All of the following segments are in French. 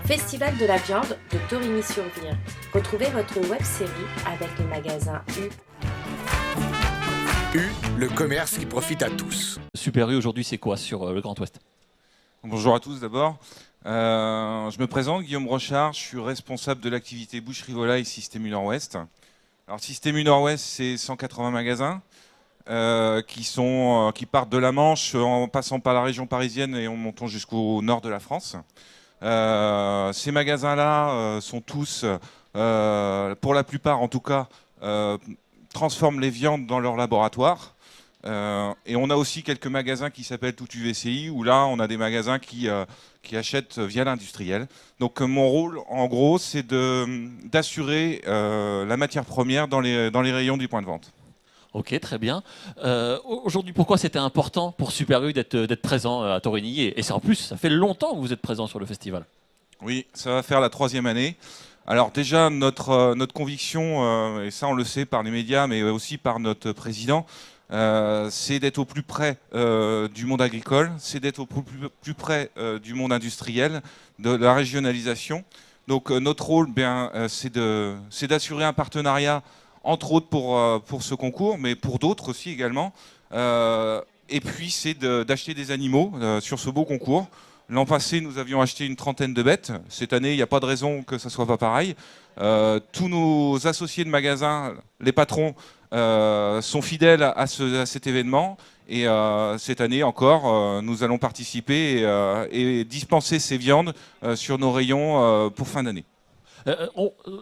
Festival de la viande de Torigny-sur-Vire. Retrouvez votre web-série avec les magasins U. U, le commerce qui profite à tous. Super U aujourd'hui, c'est quoi sur le Grand Ouest? Bonjour à tous d'abord. Je me présente, Guillaume Rochard, je suis responsable de l'activité boucherie volaille Système U Nord-Ouest. Alors Système U Nord-Ouest, c'est 180 magasins qui partent de la Manche en passant par la région parisienne et en montant jusqu'au nord de la France. Ces magasins-là sont tous, pour la plupart en tout cas, transforment les viandes dans leur laboratoire. Et on a aussi quelques magasins qui s'appellent Tout UVCI, où là, on a des magasins qui achètent via l'industriel. Donc mon rôle, en gros, c'est d'assurer la matière première dans les rayons du point de vente. Ok, très bien. Aujourd'hui, pourquoi c'était important pour Super U d'être présent à Torigny et en plus, ça fait longtemps que vous êtes présent sur le festival. Oui, ça va faire la 3e année. Alors déjà, notre conviction, et ça on le sait par les médias, mais aussi par notre président, c'est d'être au plus près du monde agricole, c'est d'être au plus près du monde industriel, de la régionalisation. Donc notre rôle, c'est d'assurer un partenariat, entre autres pour ce concours, mais pour d'autres aussi également. Et puis c'est d'acheter des animaux sur ce beau concours. L'an passé, nous avions acheté une 30aine de bêtes. Cette année, il n'y a pas de raison que ça ne soit pas pareil. Tous nos associés de magasins, les patrons, sont fidèles à cet événement. Et cette année encore, nous allons participer et dispenser ces viandes sur nos rayons pour fin d'année.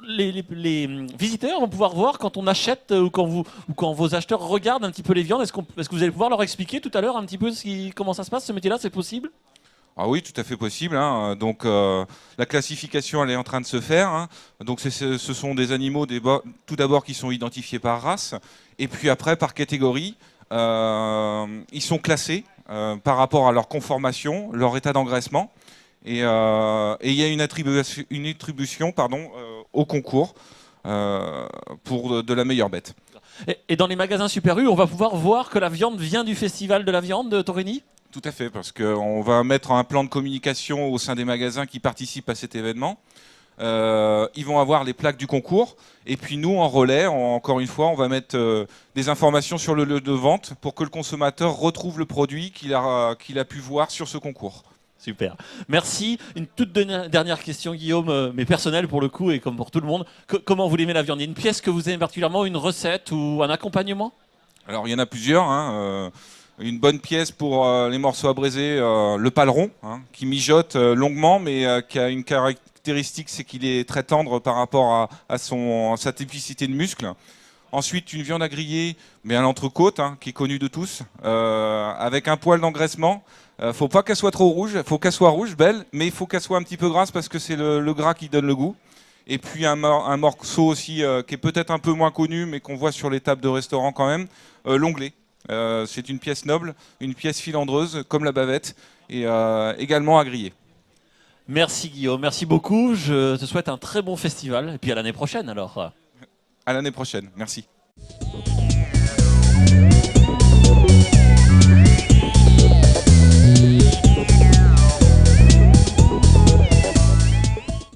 Les visiteurs vont pouvoir voir quand on achète ou quand vos acheteurs regardent un petit peu les viandes. Est-ce que vous allez pouvoir leur expliquer tout à l'heure un petit peu comment ça se passe, ce métier-là? C'est possible? Ah oui, tout à fait possible. Hein. Donc la classification, elle est en train de se faire. Hein. Donc ce sont des animaux tout d'abord qui sont identifiés par race, et puis après par catégorie. Ils sont classés par rapport à leur conformation, leur état d'engraissement, et il y a une attribution au concours pour de la meilleure bête. Et dans les magasins Super U, on va pouvoir voir que la viande vient du Festival de la viande de Torigny? Tout à fait, parce qu'on va mettre un plan de communication au sein des magasins qui participent à cet événement. Ils vont avoir les plaques du concours. Et puis nous, en relais, encore une fois, on va mettre des informations sur le lieu de vente pour que le consommateur retrouve le produit qu'il a pu voir sur ce concours. Super. Merci. Une toute dernière question, Guillaume, mais personnelle pour le coup et comme pour tout le monde. Comment vous aimez la viande? Il y a une pièce que vous aimez particulièrement, une recette ou un accompagnement? Alors, il y en a plusieurs. Hein, une bonne pièce pour les morceaux à braiser, le paleron, hein, qui mijote longuement, mais qui a une caractéristique, c'est qu'il est très tendre par rapport à sa typicité de muscle. Ensuite, une viande à griller, mais à l'entrecôte, hein, qui est connue de tous, avec un poil d'engraissement. Faut pas qu'elle soit trop rouge, faut qu'elle soit rouge, belle, mais il faut qu'elle soit un petit peu grasse parce que c'est le gras qui donne le goût. Et puis un morceau aussi qui est peut-être un peu moins connu, mais qu'on voit sur les tables de restaurant quand même, l'onglet. C'est une pièce noble, une pièce filandreuse, comme la bavette, et également à griller. Merci Guillaume, merci beaucoup. Je te souhaite un très bon festival, et puis à l'année prochaine alors. À l'année prochaine, merci.